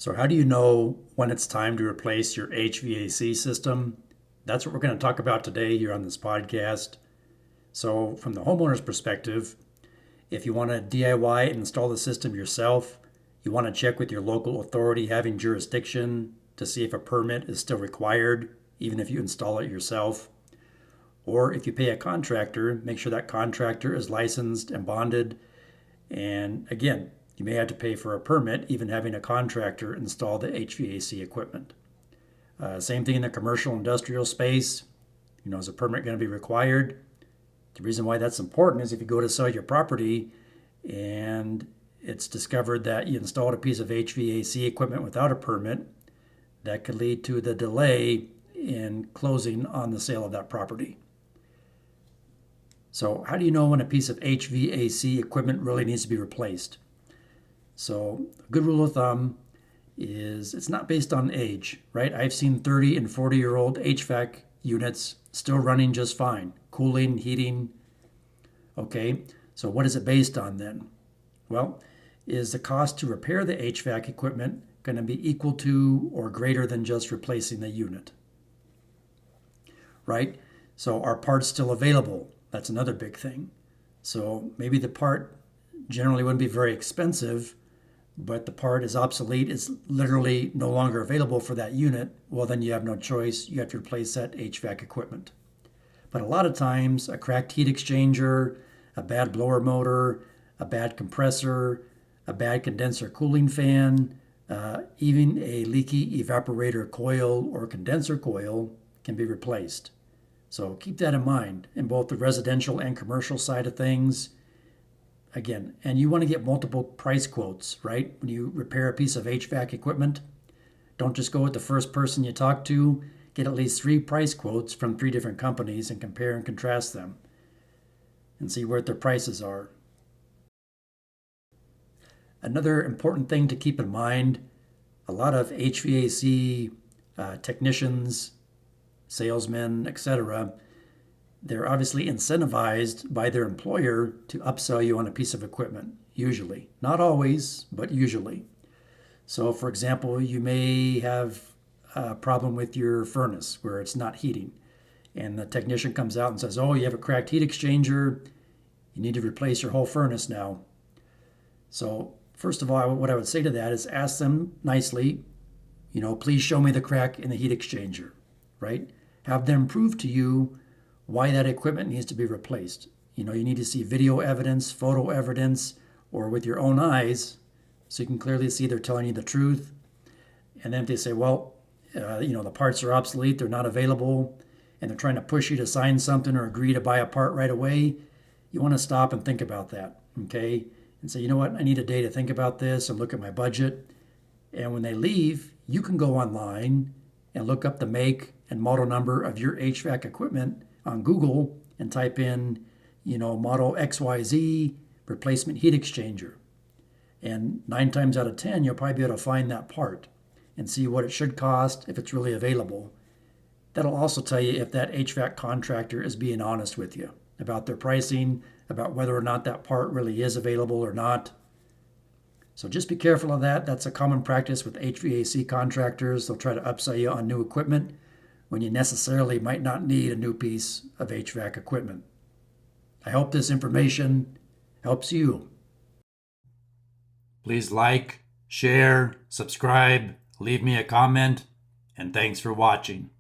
So how do you know when it's time to replace your HVAC system? That's what we're going to talk about today here on this podcast. So from the homeowner's perspective, if you want to DIY and install the system yourself, you want to check with your local authority having jurisdiction to see if a permit is still required, even if you install it yourself. Or if you pay a contractor, make sure that contractor is licensed and bonded. And again, you may have to pay for a permit, even having a contractor install the HVAC equipment. Same thing in the commercial industrial space. Is a permit going to be required? The reason why that's important is if you go to sell your property and it's discovered that you installed a piece of HVAC equipment without a permit, that could lead to the delay in closing on the sale of that property. So how do you know when a piece of HVAC equipment really needs to be replaced? So a good rule of thumb is it's not based on age, right? I've seen 30 and 40-year-old HVAC units still running just fine, cooling, heating. Okay, so what is it based on then? Well, is the cost to repair the HVAC equipment going to be equal to or greater than just replacing the unit? Right? So are parts still available? That's another big thing. So maybe the part generally wouldn't be very expensive, but the part is obsolete, it's literally no longer available for that unit. Well, then you have no choice. You have to replace that HVAC equipment. But a lot of times, a cracked heat exchanger, a bad blower motor, a bad compressor, a bad condenser cooling fan, even a leaky evaporator coil or condenser coil can be replaced. So keep that in mind in both the residential and commercial side of things. Again, and you want to get multiple price quotes, right? When you repair a piece of HVAC equipment, don't just go with the first person you talk to. Get at least 3 price quotes from 3 different companies and compare and contrast them and see what their prices are. Another important thing to keep in mind, a lot of HVAC technicians, salesmen, etc., they're obviously incentivized by their employer to upsell you on a piece of equipment, usually. Not always, but usually. So, for example, you may have a problem with your furnace where it's not heating. And the technician comes out and says, oh, you have a cracked heat exchanger. You need to replace your whole furnace now. So, first of all, what I would say to that is ask them nicely, please show me the crack in the heat exchanger, right? Have them prove to you why that equipment needs to be replaced. You need to see video evidence, photo evidence, or with your own eyes so you can clearly see they're telling you the truth. And then if they say, well, the parts are obsolete, they're not available, and they're trying to push you to sign something or agree to buy a part right away, you want to stop and think about that, okay? And say, you know what, I need a day to think about this and look at my budget. And when they leave, you can go online and look up the make and model number of your HVAC equipment on Google and type in, model XYZ replacement heat exchanger. And 9 times out of 10, you'll probably be able to find that part and see what it should cost if it's really available. That'll also tell you if that HVAC contractor is being honest with you about their pricing, about whether or not that part really is available or not. So just be careful of that. That's a common practice with HVAC contractors. They'll try to upsell you on new equipment when you necessarily might not need a new piece of HVAC equipment. I hope this information helps you. Please like, share, subscribe, leave me a comment, and thanks for watching.